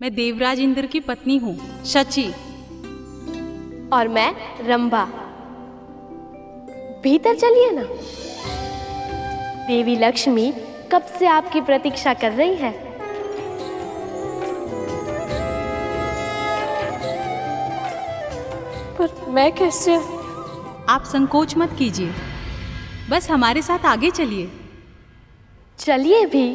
मैं देवराज इंद्र की पत्नी हूँ, शची। और मैं रंभा। भीतर चलिए ना। देवी लक्ष्मी कब से आपकी प्रतीक्षा कर रही है। पर मैं कैसे? आप संकोच मत कीजिए, बस हमारे साथ आगे चलिए। चलिए भी।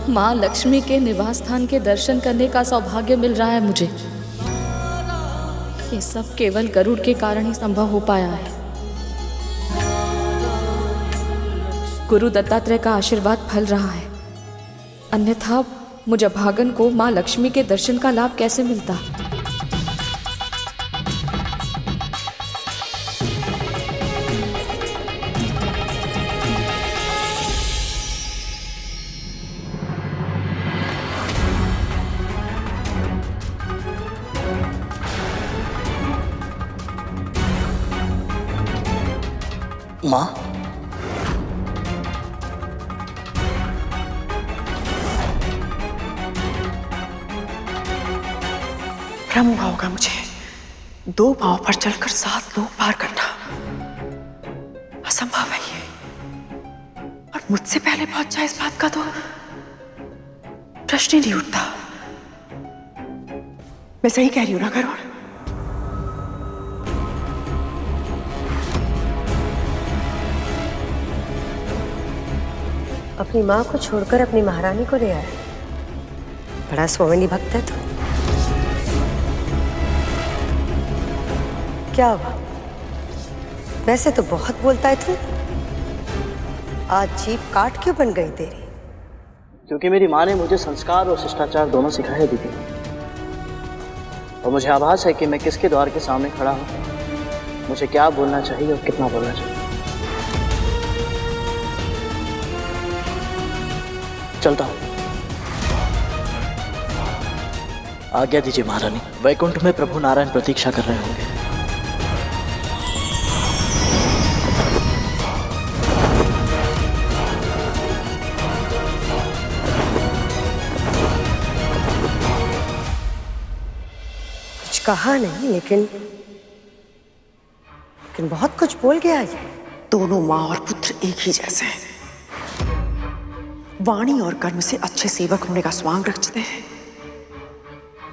माँ लक्ष्मी के निवास स्थान के दर्शन करने का सौभाग्य मिल रहा है मुझे। ये सब केवल गरुड़ के कारण ही संभव हो पाया है। गुरु दत्तात्रेय का आशीर्वाद फल रहा है, अन्यथा मुझे भागन को माँ लक्ष्मी के दर्शन का लाभ कैसे मिलता। माँ, भ्रम हुआ होगा मुझे। 2 पांव पर चलकर 7 लोग पार करना असंभव है ये। और मुझसे पहले पहुंच जाए इस बात का तो प्रश्न ही नहीं उठता। मैं सही कह रही हूं ना गरुड़? अपनी माँ को छोड़कर अपनी महारानी को ले आया। बड़ा स्वामिनी भक्त है तू। क्या हुआ? वैसे तो बहुत बोलता है तू, आज जीभ काट क्यों बन गई तेरी? क्योंकि मेरी माँ ने मुझे संस्कार और शिष्टाचार दोनों सिखाए दीदी। और मुझे आभास है कि मैं किसके द्वार के सामने खड़ा हूँ, मुझे क्या बोलना चाहिए और कितना बोलना चाहिए। चलता हूँ। आज्ञा दीजिए महारानी, वैकुंठ में प्रभु नारायण प्रतीक्षा कर रहे होंगे। कुछ कहा नहीं, लेकिन बहुत कुछ बोल गया ये। दोनों माँ और पुत्र एक ही जैसे हैं। वाणी और कर्म से अच्छे सेवक होने का स्वांग रचते हैं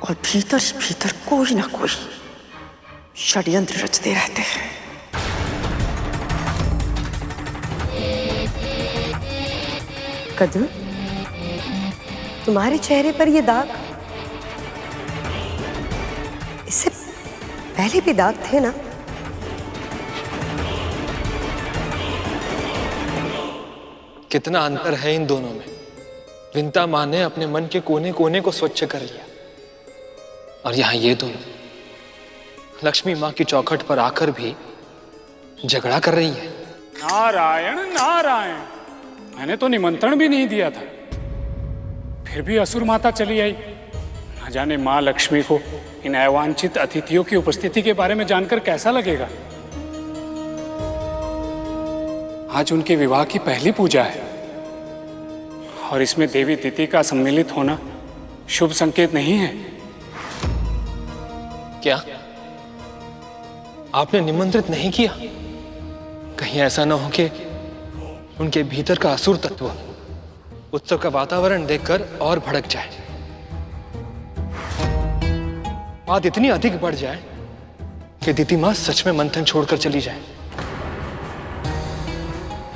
और भीतर भीतर कोई ना कोई षड्यंत्र रचते रहते हैं। कदू, तुम्हारे चेहरे पर ये दाग इससे पहले भी दाग थे ना? कितना अंतर है इन दोनों में। विंता माँ ने अपने मन के कोने कोने को स्वच्छ कर लिया, और यहाँ ये दोनों लक्ष्मी माँ की चौखट पर आकर भी झगड़ा कर रही है। नारायण नारायण, मैंने तो निमंत्रण भी नहीं दिया था, फिर भी असुर माता चली आई। न जाने माँ लक्ष्मी को इन अवांछित अतिथियों की उपस्थिति के बारे में जानकर कैसा लगेगा। आज उनके विवाह की पहली पूजा है और इसमें देवी तिथि का सम्मिलित होना शुभ संकेत नहीं है। क्या आपने निमंत्रित नहीं किया? कहीं ऐसा न हो कि उनके भीतर का असुर तत्व उत्सव का वातावरण देखकर और भड़क जाए, बात इतनी अधिक बढ़ जाए कि दिति मां सच में मंथन छोड़कर चली जाए।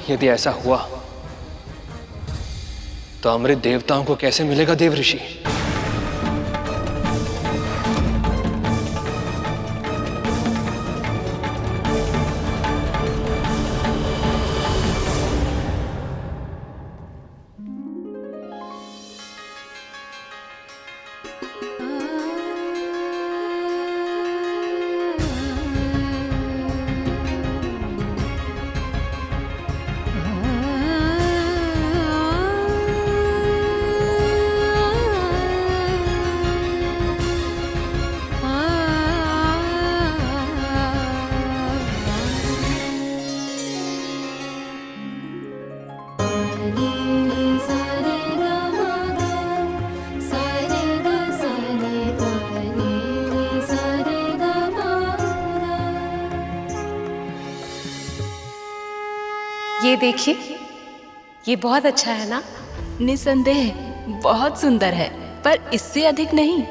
यदि ऐसा हुआ तो अमृत देवताओं को कैसे मिलेगा देव ऋषि? ये देखिए, ये बहुत अच्छा है ना? निसंदेह बहुत सुंदर है, पर इससे अधिक नहीं।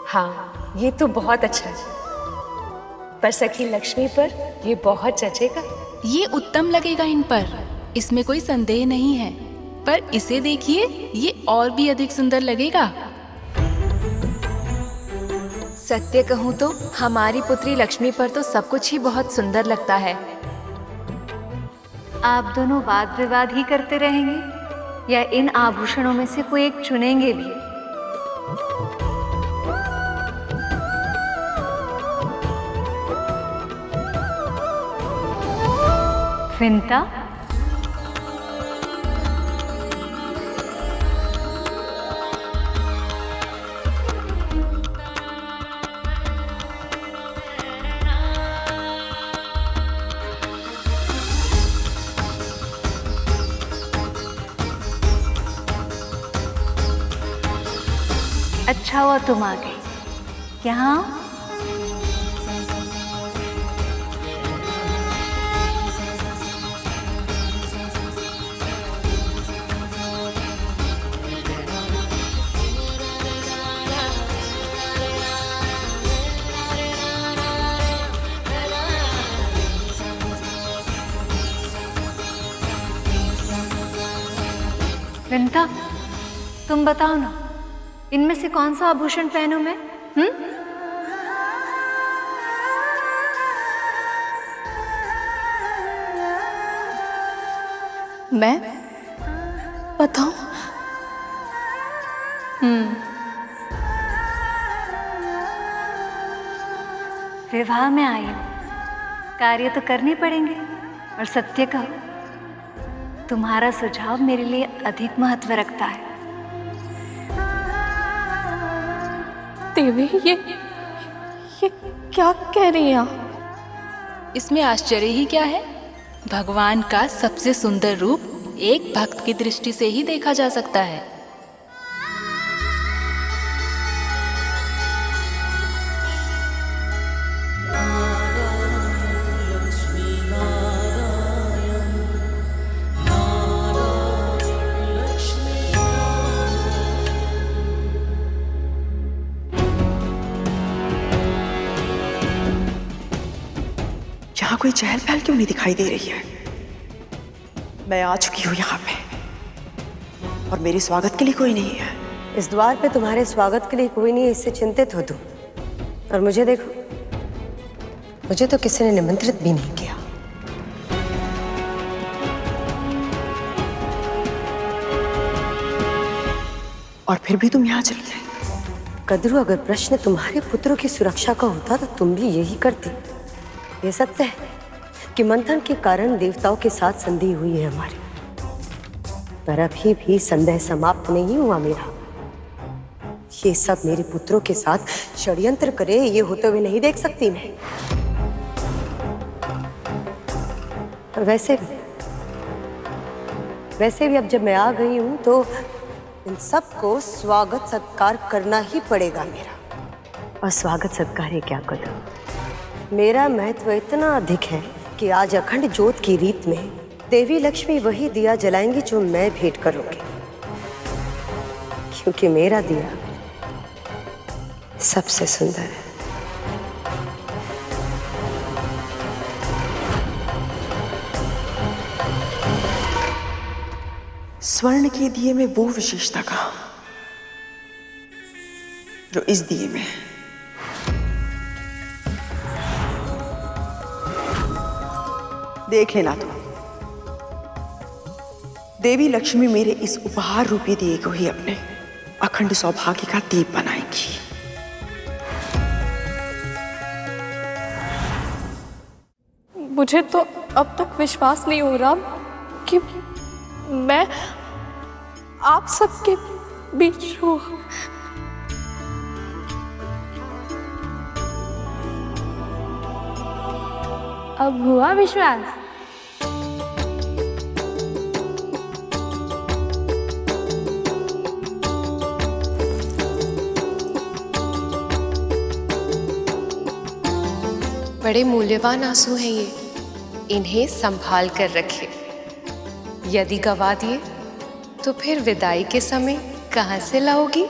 हाँ, ये तो बहुत अच्छा है, पर सखी लक्ष्मी पर ये बहुत जचेगा। ये उत्तम लगेगा इन पर, इसमें कोई संदेह नहीं है। पर इसे देखिए, ये और भी अधिक सुंदर लगेगा। सत्य कहूँ तो हमारी पुत्री लक्ष्मी पर तो सब कुछ ही बहुत सुंदर लगता है। आप दोनों वाद विवाद ही करते रहेंगे या इन आभूषणों में से कोई एक चुनेंगे भी? विंता, अच्छा हुआ तुम आ गई। यहाँ विंता, तुम बताओ ना, इनमें से कौन सा आभूषण पहनूं मैं? मैं बताऊं? विवाह में आई हूं, कार्य तो करने पड़ेंगे। और सत्य कहो, तुम्हारा सुझाव मेरे लिए अधिक महत्व रखता है। देवी, ये क्या कह रही हैं आप? इसमें आश्चर्य ही क्या है? भगवान का सबसे सुंदर रूप एक भक्त की दृष्टि से ही देखा जा सकता है। यहाँ कोई चहल पहल क्यों नहीं दिखाई दे रही है? मैं आ चुकी हूँ यहाँ पे और मेरे स्वागत के लिए कोई नहीं है। इस द्वार पे तुम्हारे स्वागत के लिए कोई नहीं है, इससे चिंतित हो तुम। और मुझे देखो, मुझे तो किसी ने निमंत्रित भी नहीं किया। और फिर भी तुम यहाँ चली गई। कद्रू, अगर प्रश्न तुम्हारे पुत्रों की सुरक्षा का होता तो तुम भी यही करती। ये सत्य है कि मंथन के कारण देवताओं के साथ संधि हुई है हमारी, पर अभी भी संदेह समाप्त नहीं हुआ मेरा। ये सब मेरे पुत्रों के साथ षड्यंत्र करे, ये होते हुए नहीं देख सकती मैं। और वैसे भी अब जब मैं आ गई हूं तो इन सबको स्वागत सत्कार करना ही पड़ेगा मेरा। और स्वागत सत्कार है क्या कदम, मेरा महत्व इतना अधिक है कि आज अखंड ज्योत की रीत में देवी लक्ष्मी वही दिया जलाएंगी जो मैं भेंट करूंगी, क्योंकि मेरा दिया सबसे सुंदर है। स्वर्ण के दिए में वो विशेषता कहाँ जो इस दिए में है? देख लेना तुम, देवी लक्ष्मी मेरे इस उपहार रूपी दिए को ही अपने अखंड सौभाग्य का दीप बनाएंगी। मुझे तो अब तक विश्वास नहीं हो रहा कि मैं आप सबके बीच हूँ। अब हुआ विश्वास? बड़े मूल्यवान आंसू हैं ये। इन्हें संभाल कर रखे। यदि गवा दिए तो फिर विदाई के समय कहाँ से लाओगी?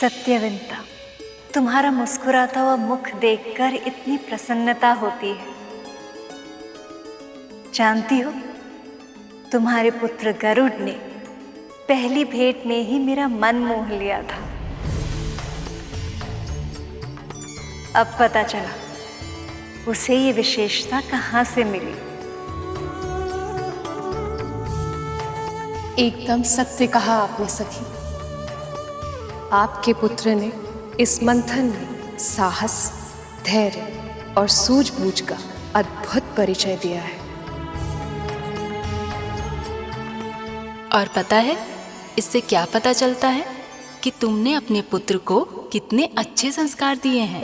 सत्यविंता, तुम्हारा मुस्कुराता हुआ मुख देखकर इतनी प्रसन्नता होती है। जानती हो, तुम्हारे पुत्र गरुड़ ने पहली भेंट में ही मेरा मन मोह लिया था। अब पता चला उसे ये विशेषता कहाँ से मिली। एकदम सत्य कहा आपने सखी। आपके पुत्र ने इस मंथन में साहस, धैर्य और सूझबूझ का अद्भुत परिचय दिया है। और पता है इससे क्या पता चलता है कि तुमने अपने पुत्र को कितने अच्छे संस्कार दिए हैं।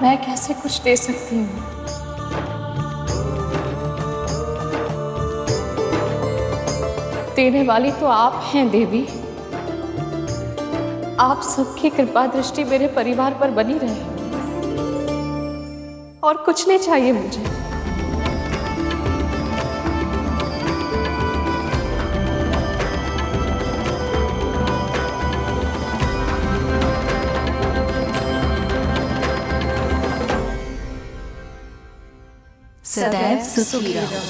मैं कैसे कुछ दे सकती हूँ? देने वाली तो आप हैं देवी। आप सबकी कृपा दृष्टि मेरे परिवार पर बनी रहे, और कुछ नहीं चाहिए मुझे। सदैव सुखी रहो।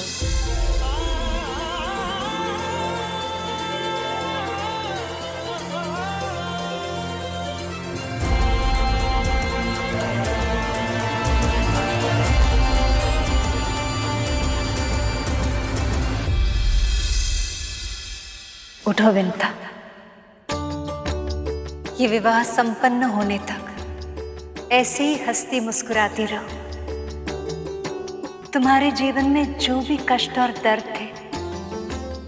उठो विंता, ये विवाह संपन्न होने तक ऐसे ही हंसती मुस्कुराती रहो। तुम्हारे जीवन में जो भी कष्ट और दर्द थे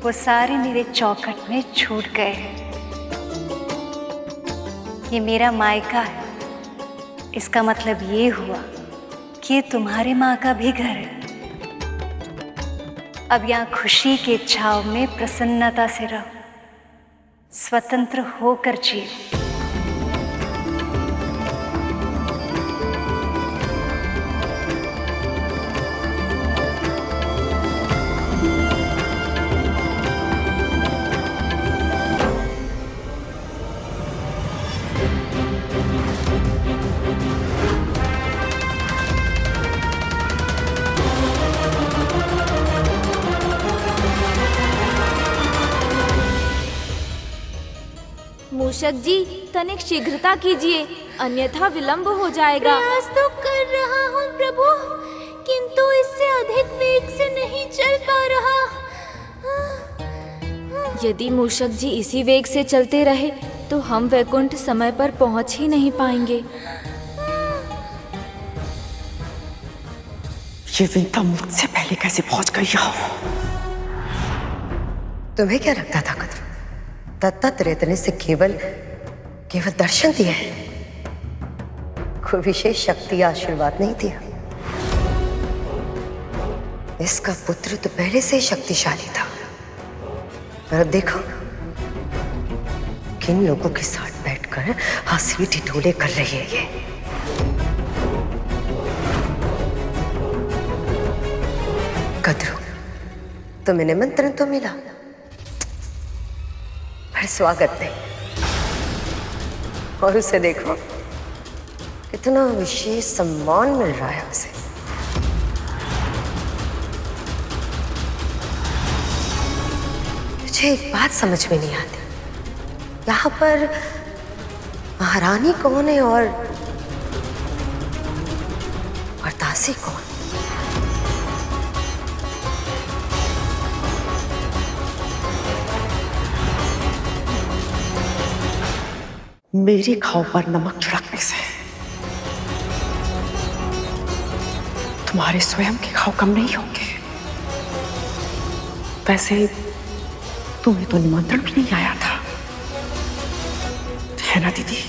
वो सारे मेरे चौखट में छूट गए हैं। ये मेरा मायका है, इसका मतलब ये हुआ कि ये तुम्हारे माँ का भी घर है। अब यहाँ खुशी के छाव में प्रसन्नता से रहो, स्वतंत्र होकर जियो। मूषक जी, तनिक शीघ्रता कीजिए, अन्यथा विलंब हो जाएगा। प्रयास तो कर रहा हूँ प्रभु, किंतु इससे अधिक वेग से नहीं चल पा रहा। यदि मूषक जी इसी वेग से चलते रहे तो हम वैकुंठ समय पर पहुँच ही नहीं पाएंगे। ये विंता मुझसे पहले कैसे पहुंच गई यहाँ? तुम्हें क्या लगता था कद्रू? दत्तात्रेय ने से केवल दर्शन दिया है, कोई विशेष शक्ति या आशीर्वाद नहीं दिया। इसका पुत्र तो पहले से ही शक्तिशाली था, पर अब देखो किन लोगों के साथ बैठकर हंसी ठिठोले कर रही है ये। कद्रू, तुम्हें निमंत्रण तो मिला, पर स्वागत नहीं। और उसे देखो कितना विशेष सम्मान मिल रहा है उसे। मुझे एक बात समझ में नहीं आती, यहाँ पर महारानी कौन है और दासी कौन? मेरे घाव पर नमक छिड़कने से तुम्हारे स्वयं के घाव कम नहीं होंगे। वैसे तुम्हें तो निमंत्रण भी नहीं आया था, है ना दीदी?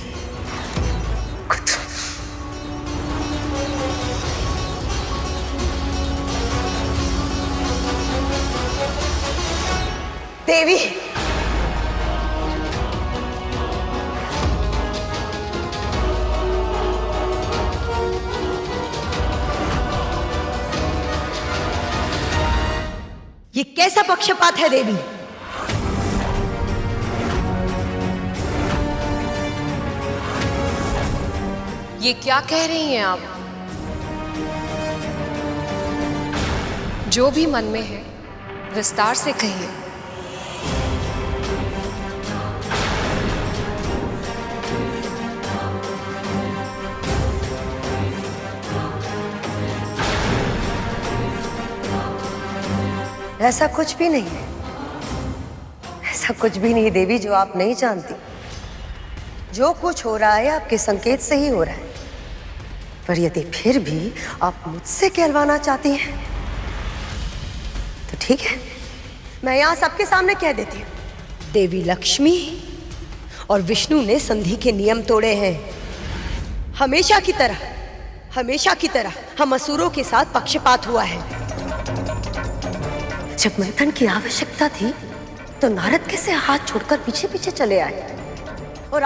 देवी, ये कैसा पक्षपात है देवी? ये क्या कह रही हैं आप? जो भी मन में है विस्तार से कहिए। ऐसा कुछ भी नहीं है, ऐसा कुछ भी नहीं देवी जो आप नहीं जानती। जो कुछ हो रहा है आपके संकेत से ही हो रहा है, पर यदि फिर भी आप मुझसे कहलवाना चाहती हैं तो ठीक है, मैं यहां सबके सामने कह देती हूं। देवी लक्ष्मी और विष्णु ने संधि के नियम तोड़े हैं। हमेशा की तरह हम असुरों के साथ पक्षपात हुआ है। जब मंथन की आवश्यकता थी तो नारद कैसे हाथ छोड़कर पीछे पीछे चले आए, और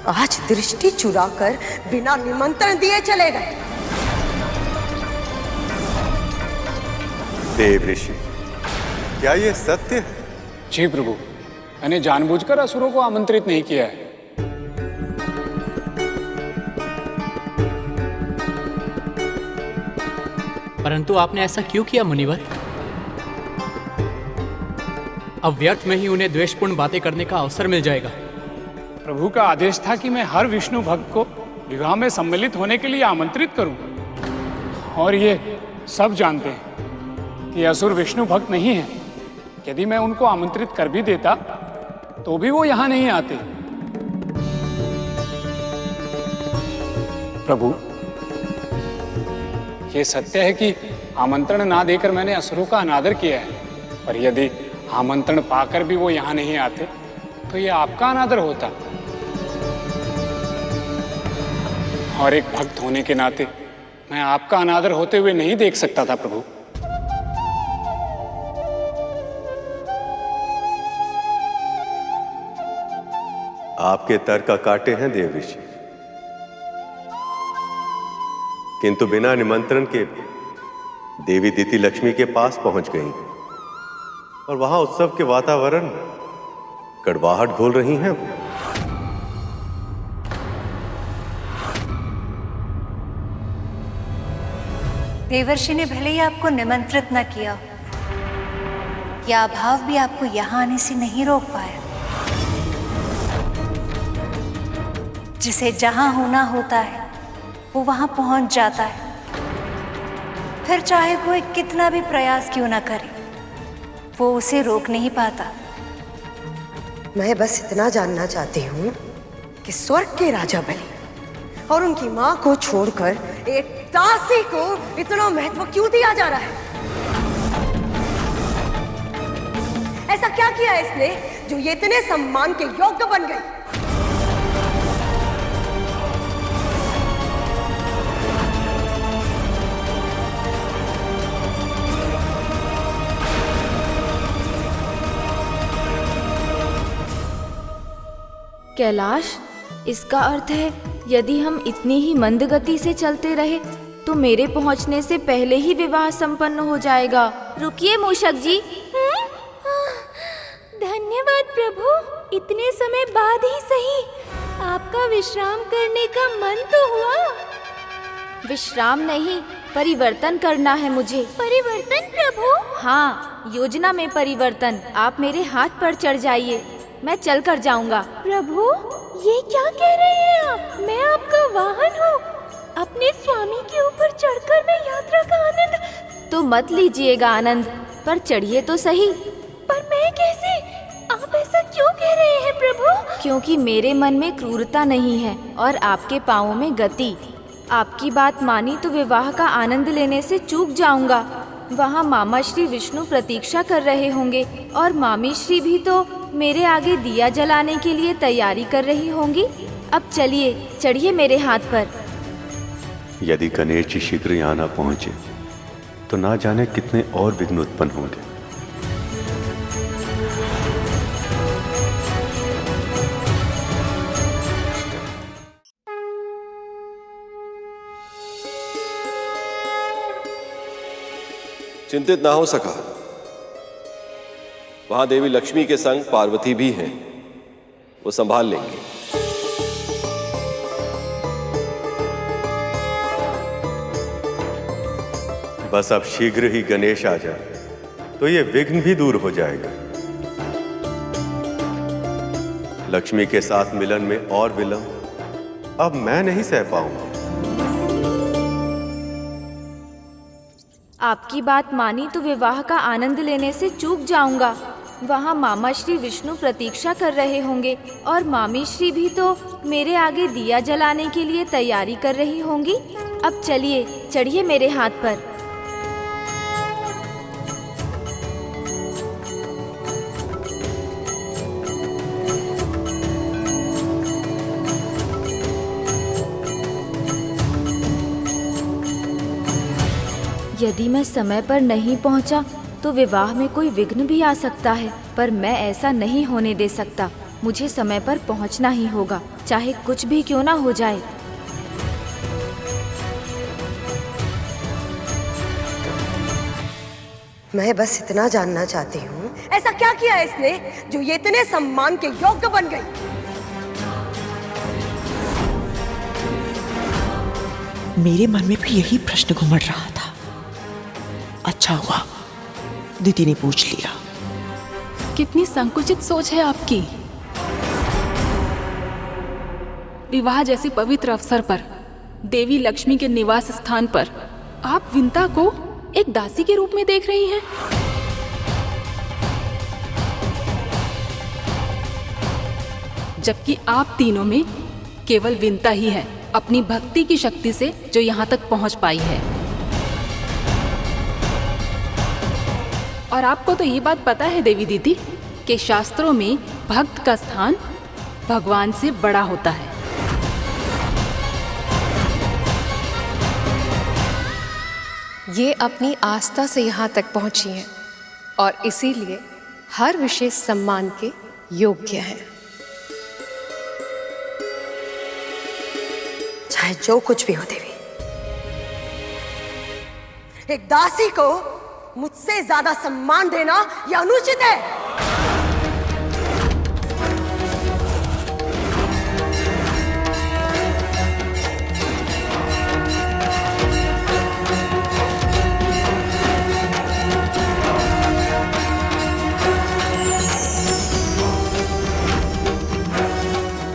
आज दृष्टि चुराकर बिना निमंत्रण दिए चले गए। देव ऋषि, क्या ये सत्य है? जी प्रभु, मैंने जानबूझकर असुरों को आमंत्रित नहीं किया है। परंतु आपने ऐसा क्यों किया मुनिवर? अब व्यर्थ में ही उन्हें द्वेषपूर्ण बातें करने का अवसर मिल जाएगा। प्रभु का आदेश था कि मैं हर विष्णु भक्त को विवाह में सम्मिलित होने के लिए आमंत्रित करूं, और ये सब जानते हैं कि असुर विष्णु भक्त नहीं है। यदि मैं उनको आमंत्रित कर भी देता तो भी वो यहां नहीं आते। प्रभु, ये सत्य है कि आमंत्रण ना देकर मैंने असुरों का अनादर किया है, पर यदि आमंत्रण पाकर भी वो यहां नहीं आते तो ये आपका अनादर होता, और एक भक्त होने के नाते मैं आपका अनादर होते हुए नहीं देख सकता था। प्रभु, आपके तर्क काटे हैं देव ऋषि, किंतु बिना निमंत्रण के देवी दिति लक्ष्मी के पास पहुंच गई और वहां उत्सव के वातावरण कड़वाहट घोल रही हैं। देवर्षि ने भले ही आपको निमंत्रित न किया, यह अभाव भी आपको यहां आने से नहीं रोक पाया। जिसे जहां होना होता है वो वहां पहुंच जाता है, फिर चाहे कोई कितना भी प्रयास क्यों ना करे, वो उसे रोक नहीं पाता। मैं बस इतना जानना चाहती हूँ कि स्वर्ग के राजा बलि और उनकी माँ को छोड़कर एक दासी को इतना महत्व क्यों दिया जा रहा है? ऐसा क्या किया इसने जो ये इतने सम्मान के योग्य बन गई? कैलाश, इसका अर्थ है यदि हम इतनी ही मंद गति से चलते रहे तो मेरे पहुंचने से पहले ही विवाह संपन्न हो जाएगा। रुकिए मूषक जी। धन्यवाद प्रभु, इतने समय बाद ही सही आपका विश्राम करने का मन तो हुआ। विश्राम नहीं, परिवर्तन करना है मुझे। परिवर्तन प्रभु? हाँ, योजना में परिवर्तन। आप मेरे हाथ पर चढ़ जाइए, मैं चल कर जाऊंगा। प्रभु, ये क्या कह रहे हैं आप? मैं आपका वाहन हूँ। अपने स्वामी के ऊपर चढ़कर मैं यात्रा का आनंद। तो मत लीजिएगा आनंद, पर चढ़िए तो सही। पर मैं कैसे? आप ऐसा क्यों कह रहे हैं प्रभु? क्योंकि मेरे मन में क्रूरता नहीं है और आपके पाँवों में गति। आपकी बात मानी तो विवाह का आनंद लेने से चूक जाऊंगा। वहाँ मामा श्री विष्णु प्रतीक्षा कर रहे होंगे और मामी श्री भी तो मेरे आगे दिया जलाने के लिए तैयारी कर रही होंगी। अब चलिए, चढ़िए मेरे हाथ पर। यदि गणेश जी शीघ्र यहाँ न पहुंचे तो ना जाने कितने और विघ्न उत्पन्न होंगे। चिंतित ना हो सका। वहां देवी लक्ष्मी के संग पार्वती भी हैं, वो संभाल लेंगे। बस अब शीघ्र ही गणेश आ जाए तो ये विघ्न भी दूर हो जाएगा। लक्ष्मी के साथ मिलन में और विलंब अब मैं नहीं सह पाऊंगा। आपकी बात मानी तो विवाह का आनंद लेने से चूक जाऊंगा। वहाँ मामा श्री विष्णु प्रतीक्षा कर रहे होंगे और मामी श्री भी तो मेरे आगे दिया जलाने के लिए तैयारी कर रही होंगी। अब चलिए, चढ़िए मेरे हाथ पर। यदि मैं समय पर नहीं पहुंचा तो विवाह में कोई विघ्न भी आ सकता है, पर मैं ऐसा नहीं होने दे सकता। मुझे समय पर पहुंचना ही होगा, चाहे कुछ भी क्यों ना हो जाए। मैं बस इतना जानना चाहती हूँ, ऐसा क्या किया है इसने जो ये इतने सम्मान के योग्य बन गई? मेरे मन में भी यही प्रश्न घुमड़ रहा था। अच्छा हुआ दीदी ने पूछ लिया। कितनी संकुचित सोच है आपकी। विवाह जैसे पवित्र अवसर पर, देवी लक्ष्मी के निवास स्थान पर आप विंता को एक दासी के रूप में देख रही हैं। जबकि आप तीनों में केवल विंता ही है अपनी भक्ति की शक्ति से जो यहाँ तक पहुँच पाई है। और आपको तो ये बात पता है देवी दीदी कि शास्त्रों में भक्त का स्थान भगवान से बड़ा होता है। ये अपनी आस्था से यहाँ तक पहुँची हैं और इसीलिए हर विशेष सम्मान के योग्य हैं। चाहे जो कुछ भी हो देवी, एक दासी को मुझसे ज्यादा सम्मान देना यह अनुचित है।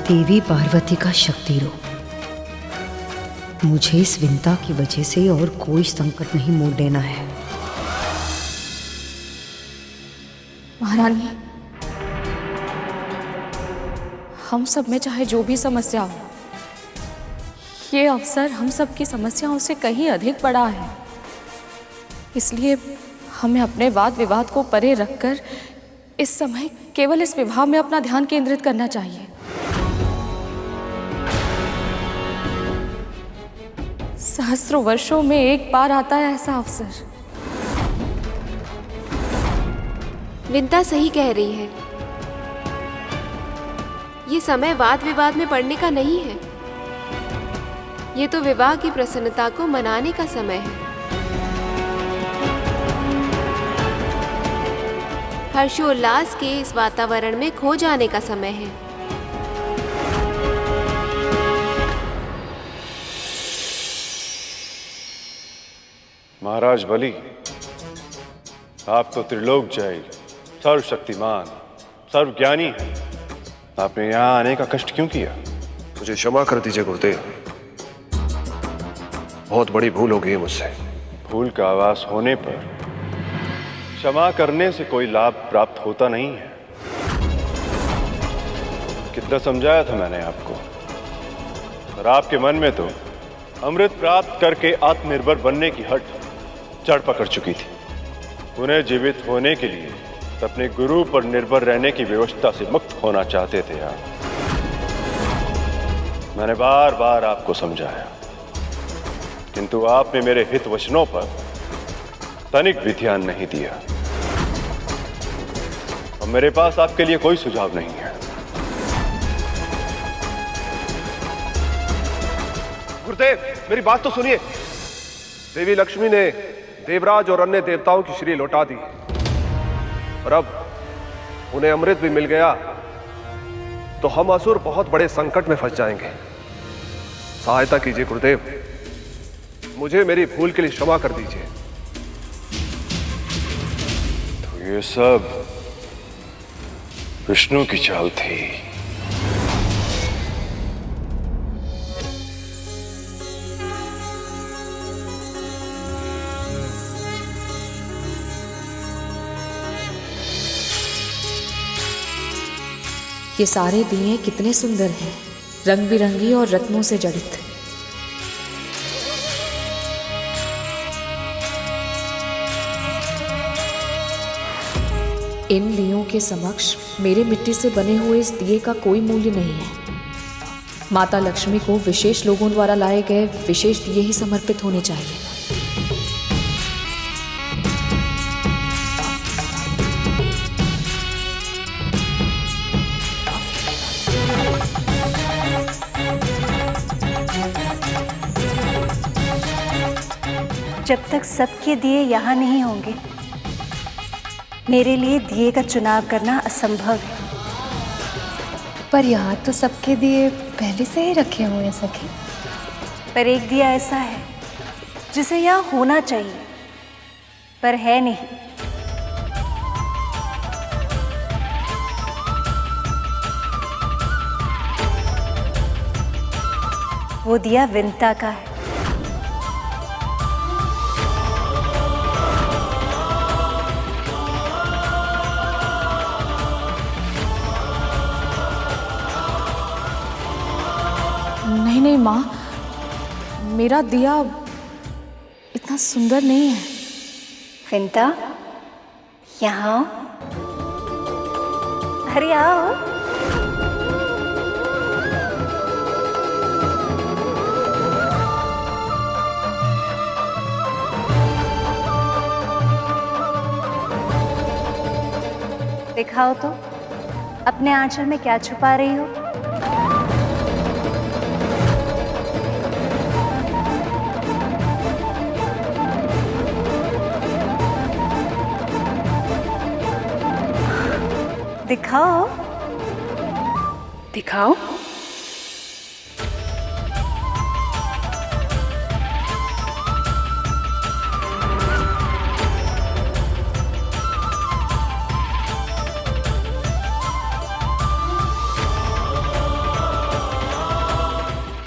देवी पार्वती का शक्ति रूप, मुझे इस विंता की वजह से और कोई संकट नहीं मोड़ देना है। महारानी, हम सब में चाहे जो भी समस्या हो, ये अवसर हम सब की समस्याओं से कहीं अधिक बड़ा है। इसलिए हमें अपने वाद विवाद को परे रखकर इस समय केवल इस विवाह में अपना ध्यान केंद्रित करना चाहिए। सहस्रों वर्षों में एक बार आता है ऐसा अवसर। विंता सही कह रही है। ये समय वाद विवाद में पड़ने का नहीं है। ये तो विवाह की प्रसन्नता को मनाने का समय है। हर्षोल्लास के इस वातावरण में खो जाने का समय है। महाराज बलि, आप तो त्रिलोक जय, सर्वशक्तिमान, सर्वज्ञानी हैं। आपने यहाँ आने का कष्ट क्यों किया? मुझे क्षमा कर दीजिए गुरुदेव, बहुत बड़ी भूल हो गई है मुझसे। भूल का आभास होने पर क्षमा करने से कोई लाभ प्राप्त होता नहीं है। कितना समझाया था मैंने आपको, और आपके मन में तो अमृत प्राप्त करके आत्मनिर्भर बनने की हट चढ़ पकड़ चुकी थी। उन्हें जीवित होने के लिए अपने गुरु पर निर्भर रहने की व्यवस्था से मुक्त होना चाहते थे आप। मैंने बार बार आपको समझाया, किंतु आपने मेरे हित वचनों पर तनिक भी ध्यान नहीं दिया। और मेरे पास आपके लिए कोई सुझाव नहीं है। गुरुदेव, मेरी बात तो सुनिए। देवी लक्ष्मी ने देवराज और अन्य देवताओं की श्री लौटा दी और अब उन्हें अमृत भी मिल गया तो हम असुर बहुत बड़े संकट में फंस जाएंगे। सहायता कीजिए गुरुदेव, मुझे मेरी भूल के लिए क्षमा कर दीजिए। तो ये सब विष्णु की चाल थी। ये सारे दिए कितने सुंदर हैं, रंग बिरंगी और रत्नों से जड़ित। इन दियों के समक्ष मेरे मिट्टी से बने हुए इस दिए का कोई मूल्य नहीं है। माता लक्ष्मी को विशेष लोगों द्वारा लाए गए विशेष दिए ही समर्पित होने चाहिए। जब तक सबके दिए यहाँ नहीं होंगे, मेरे लिए दिए का चुनाव करना असंभव है। पर यहाँ तो सबके दिए पहले से ही रखे हुए हैं सखी। पर एक दिया ऐसा है जिसे यहाँ होना चाहिए, पर है नहीं। वो दिया विंता का है। नहीं नहीं माँ, मेरा दिया इतना सुंदर नहीं है। विंता, यहाँ आओ। अरे आओ। दिखाओ तो अपने आंचल में क्या छुपा रही हो। दिखाओ। दिखाओ।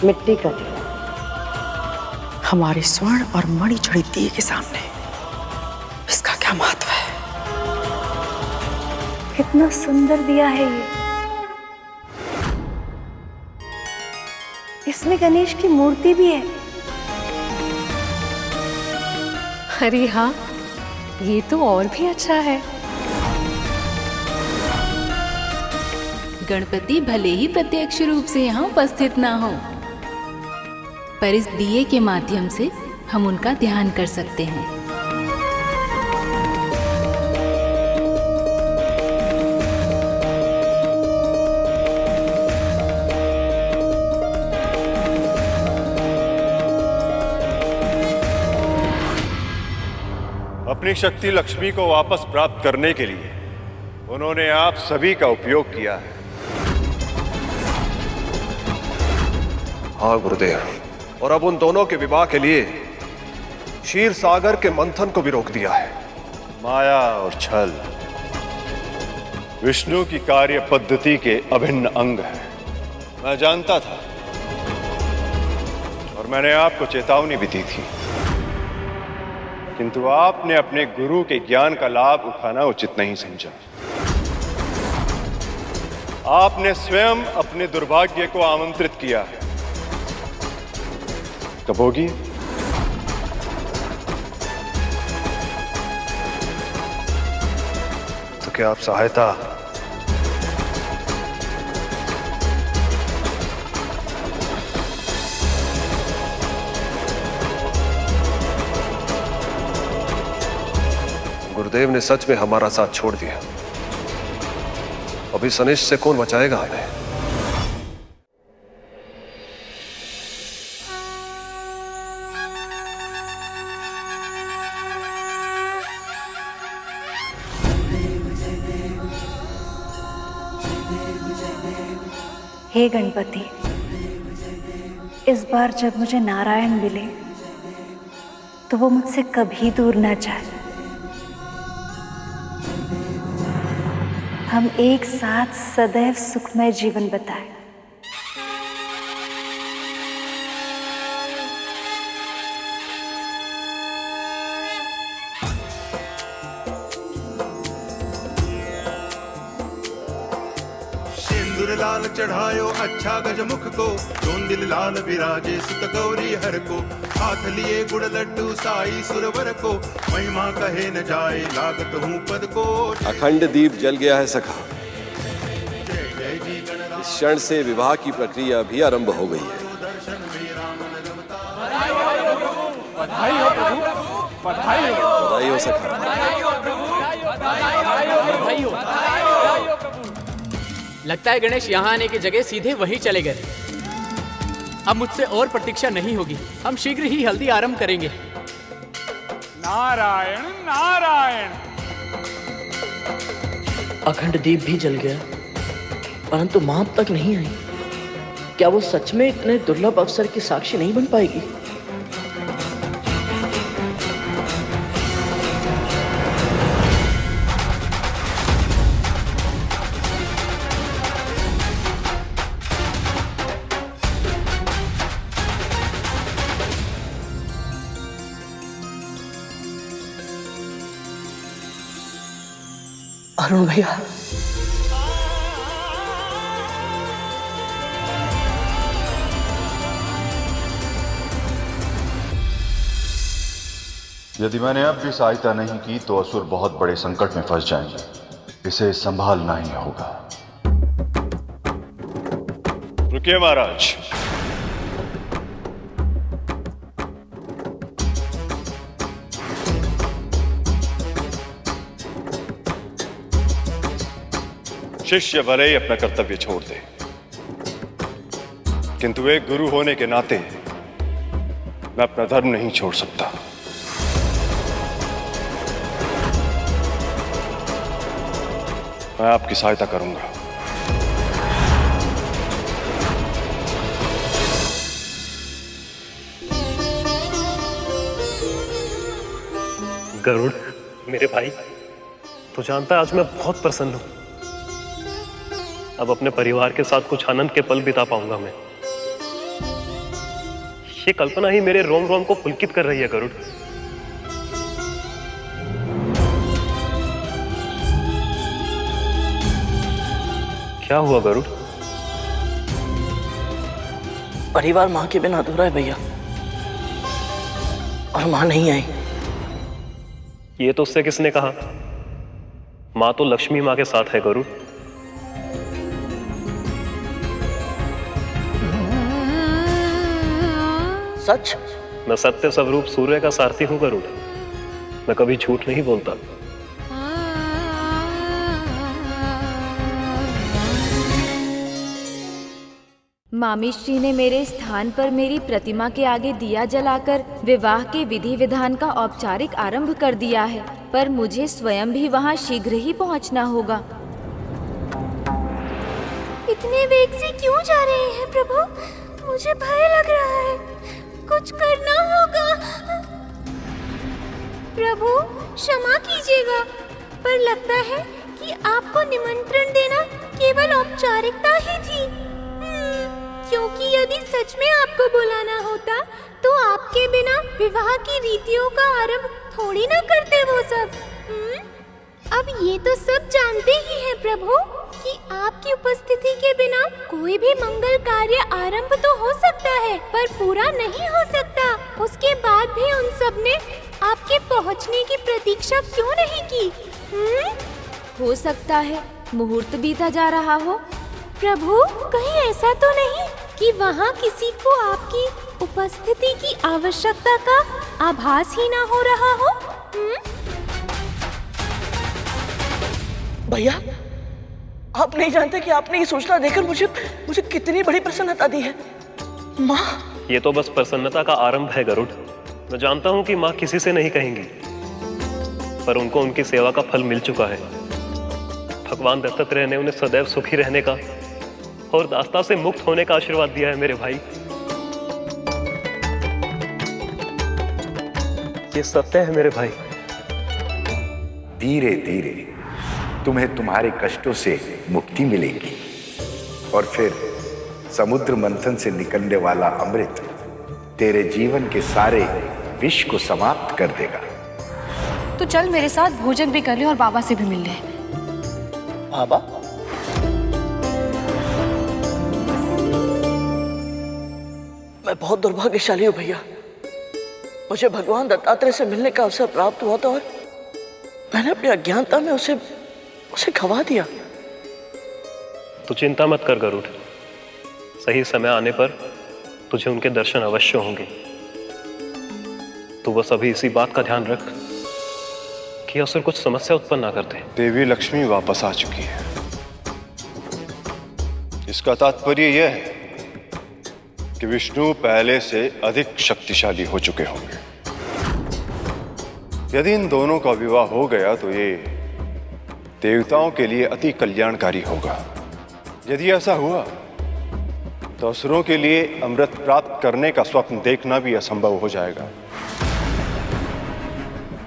मिट्टी का दिया। हमारे स्वर्ण और मणि जड़ित दिए के सामने इसका क्या महत्व है? कितना सुंदर दिया है ये। इसमें गणेश की मूर्ति भी है। अरे हाँ, ये तो और भी अच्छा है। गणपति भले ही प्रत्यक्ष रूप से यहाँ उपस्थित ना हो, पर इस दिए के माध्यम से हम उनका ध्यान कर सकते हैं। अपनी शक्ति लक्ष्मी को वापस प्राप्त करने के लिए उन्होंने आप सभी का उपयोग किया है। हाँ गुरुदेव, और अब उन दोनों के विवाह के लिए क्षीर सागर के मंथन को भी रोक दिया है। माया और छल विष्णु की कार्य पद्धति के अभिन्न अंग है। मैं जानता था और मैंने आपको चेतावनी भी दी थी, किंतु आपने अपने गुरु के ज्ञान का लाभ उठाना उचित नहीं समझा। आपने स्वयं अपने दुर्भाग्य को आमंत्रित किया है। कब होगी? तो क्या आप सहायता? गुरुदेव ने सच में हमारा साथ छोड़ दिया। अभी सनिष्ठ से कौन बचाएगा हमें? हे गणपति, इस बार जब मुझे नारायण मिले तो वो मुझसे कभी दूर ना जाए। हम एक साथ सदैव सुखमय जीवन बिताएं। लाल चढ़ायो अच्छा गजमुख को, जोंदिल लाल विराजे सुत गौरी हर को, हाथ लिए गुड़ लड्डू साई सुरवर को, महिमा कहे न जाए लागत हूँ पद को। अखंड दीप जल गया है सखा। इस क्षण से विवाह की प्रक्रिया भी आरंभ हो गई है। बधाई हो प्रभु, बधाई हो सखा। लगता है गणेश यहाँ आने की जगह सीधे वहीं चले गए। अब मुझसे और प्रतीक्षा नहीं होगी, हम शीघ्र ही हल्दी आरंभ करेंगे। नारायण नारायण। अखंड दीप भी जल गया, परंतु मां अब तक नहीं आई। क्या वो सच में इतने दुर्लभ अवसर की साक्षी नहीं बन पाएगी? अरुण भैया, यदि मैंने अब भी सहायता नहीं की तो असुर बहुत बड़े संकट में फंस जाएंगे। इसे संभालना ही होगा। रुकिए महाराज। शिष्य भले ही अपना कर्तव्य छोड़ दे, किंतु एक गुरु होने के नाते मैं अपना धर्म नहीं छोड़ सकता। मैं आपकी सहायता करूंगा। गरुड़ मेरे भाई, तो जानता है आज मैं बहुत प्रसन्न हूं। अब अपने परिवार के साथ कुछ आनंद के पल बिता पाऊंगा मैं। ये कल्पना ही मेरे रोम रोम को पुलकित कर रही है गरुड़। क्या हुआ गरुड़? परिवार मां के बिना अधूरा है भैया, और मां नहीं आई। ये तो उससे किसने कहा? मां तो लक्ष्मी मां के साथ है गरुड़। सच? मैं सत्य स्वरूप सूर्य का सारथी हूं गरुड़। मैं कभी झूठ नहीं बोलता। मामीश्री ने मेरे स्थान पर मेरी प्रतिमा के आगे दिया जलाकर विवाह के विधि विधान का औपचारिक आरंभ कर दिया है, पर मुझे स्वयं भी वहां शीघ्र ही पहुंचना होगा। इतने वेग से क्यों जा रहे हैं प्रभु? मुझे भय लग रहा है। कुछ करना होगा। प्रभु क्षमा कीजिएगा, पर लगता है कि आपको निमंत्रण देना केवल औपचारिकता ही थी। क्योंकि यदि सच में आपको बुलाना होता तो आपके बिना विवाह की रीतियों का आरंभ थोड़ी ना करते वो सब। अब ये तो सब जानते ही हैं प्रभु कि आपकी उपस्थिति के बिना कोई भी मंगल कार्य आरंभ तो हो सकता है, पर पूरा नहीं हो सकता। उसके बाद भी उन सब ने आपके पहुंचने की प्रतीक्षा क्यों नहीं की? हो सकता है मुहूर्त बीता जा रहा हो। प्रभु कहीं ऐसा तो नहीं कि वहाँ किसी को आपकी उपस्थिति की आवश्यकता का आभास ही ना हो रहा हो? भैया, आप नहीं जानते कि आपने ये सूचना देकर मुझे कितनी बड़ी प्रसन्नता दी है। माँ, ये तो बस प्रसन्नता का आरंभ है गरुड़। मैं जानता हूँ कि माँ किसी से नहीं कहेंगी, पर उनको उनकी सेवा का फल मिल चुका है। भगवान दत्तात्रेय ने उन्हें सदैव सुखी रहने का और दास्ता से मुक्त होने का आशीर्वाद दिया है मेरे भाई। ये सत्य है मेरे भाई। धीरे धीरे तुम्हें तुम्हारे कष्टों से मुक्ति मिलेगी और फिर समुद्र मंथन से निकलने वाला अमृत तेरे जीवन के सारे विष को समाप्त कर देगा। तो चल मेरे साथ भोजन भी कर ले और बाबा से भी मिल ले। बाबा? मैं बहुत दुर्भाग्यशाली हूँ भैया। मुझे भगवान दत्तात्रेय से मिलने का अवसर प्राप्त हुआ था और मैंने अपनी अज्ञानता में उसे खवा दिया। तो चिंता मत कर गरुड़, सही समय आने पर तुझे उनके दर्शन अवश्य होंगे। तो बस अभी इसी बात का ध्यान रख कि असुर कुछ समस्या उत्पन्न ना करते। देवी लक्ष्मी वापस आ चुकी है। इसका तात्पर्य यह है कि विष्णु पहले से अधिक शक्तिशाली हो चुके होंगे। यदि इन दोनों का विवाह हो गया तो ये देवताओं के लिए अति कल्याणकारी होगा। यदि ऐसा हुआ तो असुरों के लिए अमृत प्राप्त करने का स्वप्न देखना भी असंभव हो जाएगा।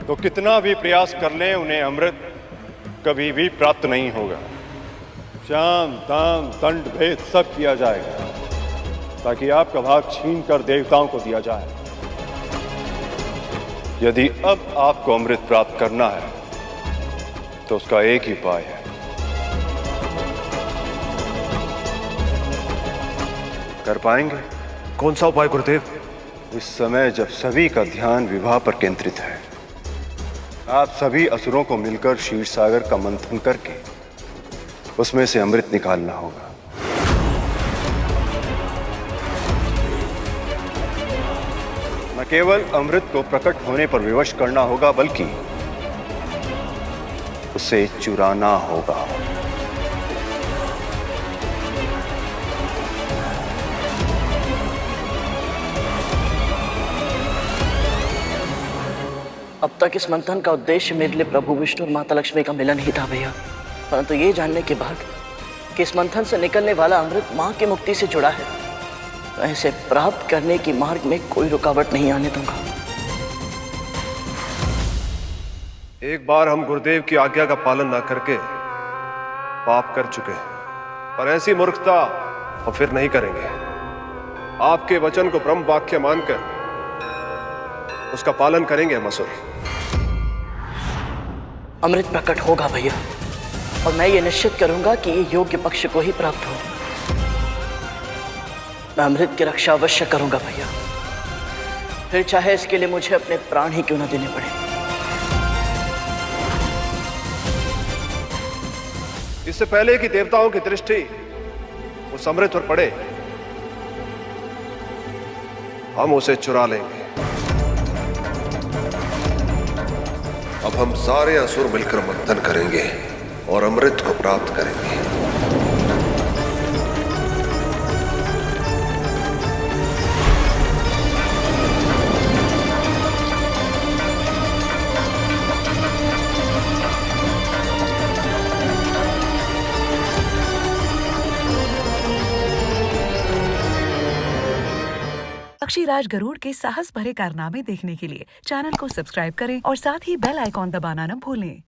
तो कितना भी प्रयास कर लें उन्हें अमृत कभी भी प्राप्त नहीं होगा। शाम दाम दंड भेद सब किया जाएगा ताकि आपका भाग छीन कर देवताओं को दिया जाए। यदि अब आपको अमृत प्राप्त करना है तो उसका एक ही उपाय है। कर पाएंगे? कौन सा उपाय गुरुदेव? इस समय जब सभी का ध्यान विवाह पर केंद्रित है, आप सभी असुरों को मिलकर क्षीर सागर का मंथन करके उसमें से अमृत निकालना होगा। न केवल अमृत को प्रकट होने पर विवश करना होगा बल्कि उसे चुराना होगा। अब तक इस मंथन का उद्देश्य मेरे लिए प्रभु विष्णु और माता लक्ष्मी का मिलन ही था भैया, परंतु ये जानने के बाद कि इस मंथन से निकलने वाला अमृत माँ की मुक्ति से जुड़ा है, मैं इसे प्राप्त करने की मार्ग में कोई रुकावट नहीं आने दूंगा। एक बार हम गुरुदेव की आज्ञा का पालन ना करके पाप कर चुके हैं, पर ऐसी मूर्खता हम फिर नहीं करेंगे। आपके वचन को ब्रह्म वाक्य मानकर उसका पालन करेंगे हम असुर। अमृत प्रकट होगा भैया, और मैं ये निश्चित करूंगा कि ये योग्य पक्ष को ही प्राप्त हो। मैं अमृत की रक्षा अवश्य करूंगा भैया, फिर चाहे इसके लिए मुझे अपने प्राण ही क्यों न देने पड़े। इससे पहले कि देवताओं की दृष्टि उस अमृत पर पड़े, हम उसे चुरा लेंगे। अब हम सारे असुर मिलकर मंथन करेंगे और अमृत को प्राप्त करेंगे। पक्षीराज गरुड़ के साहस भरे कारनामे देखने के लिए चैनल को सब्सक्राइब करें और साथ ही बेल आइकॉन दबाना न भूलें।